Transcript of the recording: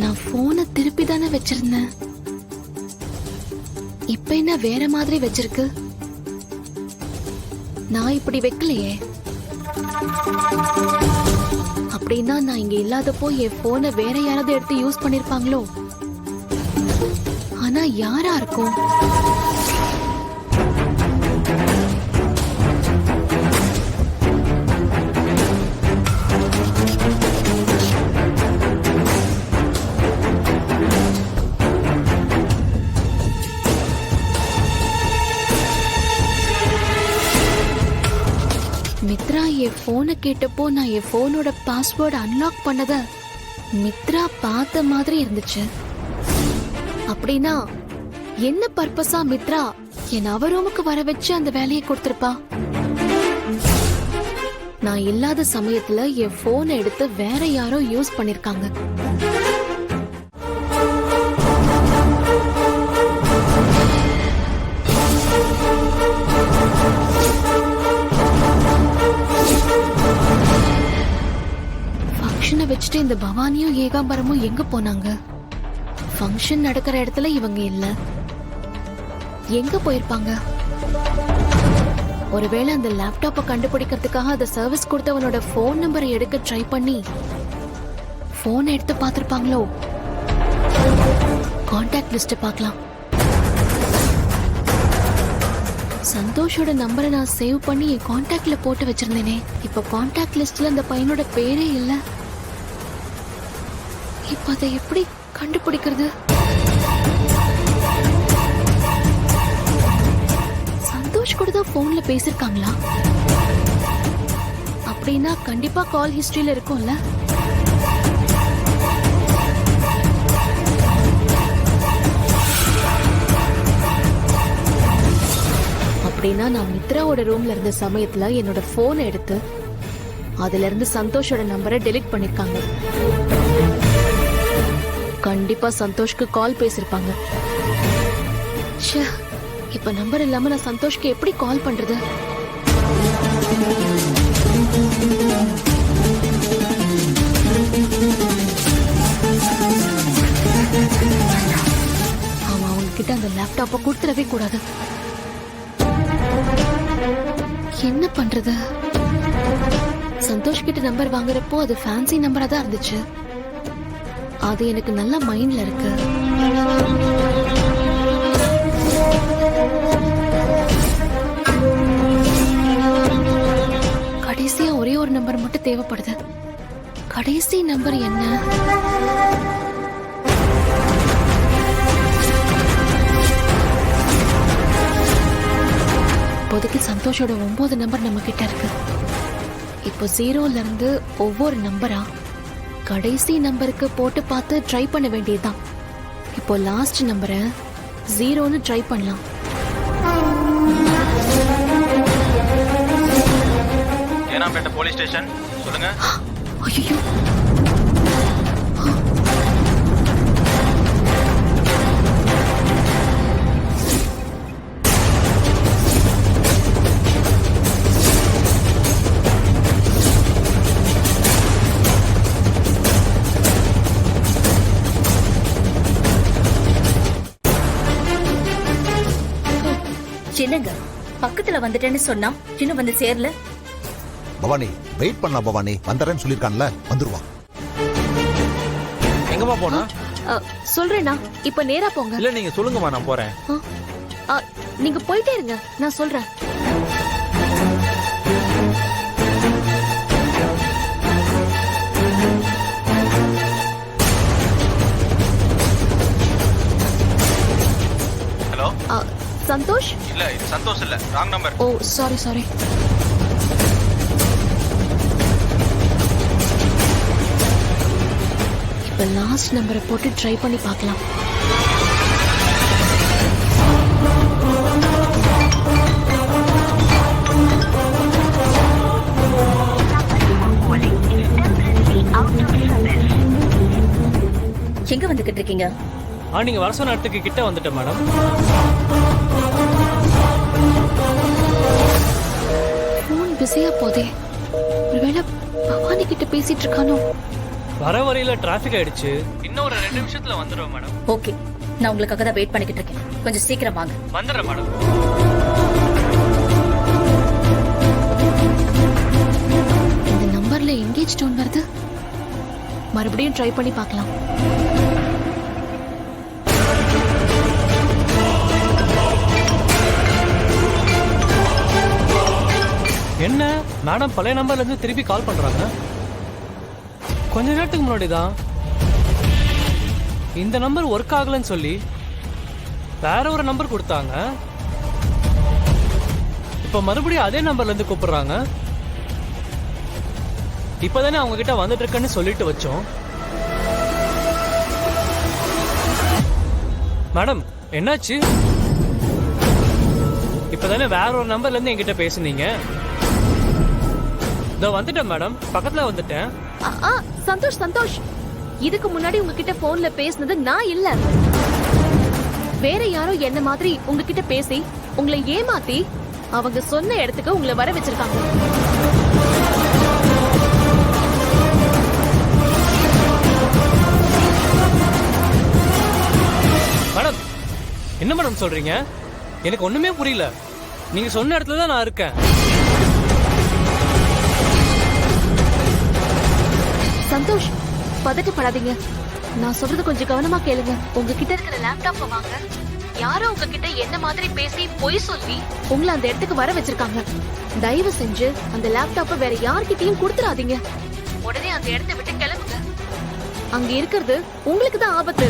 நான் போனை திருப்பி தானே வச்சிருந்தேன். இப்ப என்ன வேற மாதிரி வச்சிருக்கு? நான் இப்படி வைக்கலையே. அப்படின்னா நான் இங்க இல்லாதப்போ என் போனை வேற யாராவது எடுத்து யூஸ் பண்ணிருப்பாங்களோ? ஆனா யாரா இருக்கும்? மித்ரா என் போனை கேட்டப்போ நான் என் போனோட பாஸ்வேர்டு அன்லாக் பண்ணத மித்ரா பார்த்த மாதிரி இருந்துச்சு. அப்படின்னா என்ன பர்பஸா மித்ரா என் அவ ரூமுக்கு வர வச்சு அந்த வேலையை கொடுத்திருப்பா? நான் இல்லாத சமயத்துல என் போனை எடுத்து வேற யாரோ யூஸ் பண்ணிருக்காங்க. வச்சுட்டு இந்த பவானியும் ஏகாம்பரமும் எங்க போனாங்க? ஃபங்க்ஷன் நடக்கிற இடத்துல இவங்க இல்ல. எங்க போயிருப்பாங்க? ஒருவேளை அந்த லேப்டாப்பை கண்டுபிடிக்கிறதுக்காக அதை சர்வீஸ் கொடுத்தவனோட போன் நம்பரை எடுக்க ட்ரை பண்ணி போன் எடுத்து பார்த்திருப்பாங்களோ? கான்டாக்ட் லிஸ்ட் பார்க்கலாம். சந்தோஷோட நம்பரை நான் சேவ் பண்ணி என் கான்டாக்ட்ல போட்டு வச்சிருந்தேனே. இப்ப கான்டாக்ட் லிஸ்ட்ல அந்த பையனோட பேரே இல்ல. இப்ப அதை எப்படி கண்டுபிடிக்கிறது? சந்தோஷ் கூட தான் போன்ல பேசிருக்காங்களா? அப்படின்னா கண்டிப்பா கால் ஹிஸ்டரியில இருக்கும்ல. அப்படின்னா நான் மித்ராவோட ரூம்ல இருந்த சமயத்துல என்னோட போனை எடுத்து அதுல இருந்து சந்தோஷோட நம்பரை டெலீட் பண்ணிருக்காங்க. கண்டிப்பா சந்தோஷ்க்கு கால் பேசிருப்பாங்க. இப்ப நம்பர் இல்லாம நான் சந்தோஷ்க்கு எப்படி கால் பண்றது? அவன் அவங்க கிட்ட அந்த லேப்டாப்பை கொடுத்துடவே கூடாது. என்ன பண்றது? சந்தோஷ் கிட்ட நம்பர் வாங்குறப்போ அது ஃபேன்சி நம்பரா தான் இருந்துச்சு. அது எனக்கு நல்ல மைண்ட்ல இருக்கு. கடைசியா ஒரே ஒரு நம்பர் மட்டும் தேவைப்படுது. கடைசி நம்பர் என்ன? இப்போதைக்கு சந்தோஷோட 9 நம்பர் நம்ம கிட்ட இருக்கு. இப்போ 0ல இருந்து ஒவ்வொரு நம்பரா கடைசி நம்பருக்கு போட்டு பார்த்து ட்ரை பண்ண வேண்டியதுதான். இப்போ லாஸ்ட் நம்பரை 0ன்னு ட்ரை பண்ணலாம். ஏனாம்பேட்டை போலீஸ் ஸ்டேஷன் சொல்லுங்க. ஐயோ, என்னங்க பக்கத்துல வந்துட்டேன்னு சொன்னா இன்னும் வந்து சேரல. பவானி வெயிட் பண்ணா. பவானி வந்துறேன்னு சொல்லிருக்கான்ல, வந்துருவான். எங்கம்மா போனா? சொல்றேன்னா இப்ப நேரா போங்க. இல்ல நீங்க சொல்லுங்கம்மா, நான் போறேன். நீங்க போயிட்டே இருங்க, நான் சொல்றேன். ஹலோ சந்தோஷ்? இல்ல இது சந்தோஷ் இல்ல, ராங் நம்பர். ஓ சாரி சாரி. இப்ப லாஸ்ட் நம்பரை போட்டு ட்ரை பண்ணி பார்க்கலாம். எங்க வந்துகிட்டு இருக்கீங்க? நீங்க வர சொன்ன இடத்துக்கு கிட்ட வந்துட்டேன் மேடம். போன் பிஸியா போதே. ஒருவேளை பவானி கிட்ட பேசிட்டு இருக்கானோ? வர வரையில டிராஃபிக் ஆயிடுச்சு. இன்னும் ஒரு 2 நிமிஷத்துல வந்துடுவேன் மேடம். ஓகே, நான் உங்களுக்காக தான் வெயிட் பண்ணிக்கிட்டு இருக்கேன். கொஞ்சம் சீக்கிரம் வாங்க. வந்துடுறேன் மேடம். இந்த நம்பர்ல எங்கேஜ் டோன் வருது. மறுபடியும் ட்ரை பண்ணி பார்க்கலாம். என்ன மேடம் பழைய நம்பர்ல இருந்து திருப்பி கால் பண்றாங்க? கொஞ்ச நேரத்துக்கு முன்னாடி தான் இந்த நம்பர் ஒர்க் ஆகலன்னு சொல்லி வேற ஒரு நம்பர் கொடுத்தாங்க. இப்ப மறுபடியும் அதே நம்பர்ல இருந்து கூப்பிடுறாங்க. இப்பதானே அவங்க கிட்ட வந்துட்டு இருக்கேன்னு சொல்லிட்டு வச்சோம். மேடம் என்னாச்சு? இப்பதானே வேற ஒரு நம்பர்ல இருந்து என்கிட்ட பேசுனீங்க. இதோ வந்துட்டேன் மேடம், பக்கத்துல வந்துட்டேன். சந்தோஷ் சந்தோஷ், இதுக்கு முன்னாடி உங்ககிட்ட போன்ல பேசினது நான் இல்ல. வேற யாரோ என்ன மாதிரி உங்ககிட்ட பேசி உங்களை ஏமாத்தி அவங்க சொன்ன இடத்துக்கு உங்களை வர வச்சிருக்காங்க. மேடம் என்ன மேடம் சொல்றீங்க? எனக்கு ஒண்ணுமே புரியல. நீங்க சொன்ன இடத்துல தான் நான் இருக்கேன். சந்தோஷ், பதட்டப்படாதீங்க. நான் சொல்றது கொஞ்சம் கவனமா கேளுங்க. உங்ககிட்ட இருக்கிற லேப்டாப் வாங்க. யாரோ உங்ககிட்ட என்ன மாதிரி பேசி பொய் சொல்லி உங்களை அந்த இடத்துக்கு வர வச்சிருக்காங்க. தயவு செஞ்சு அந்த லேப்டாப்பை வேற யார்கிட்டயும் கொடுத்துடாதீங்க. உடனே அந்த இடத்தை விட்டு கிளம்புங்க. அங்க இருக்கிறது உங்களுக்கு தான் ஆபத்து.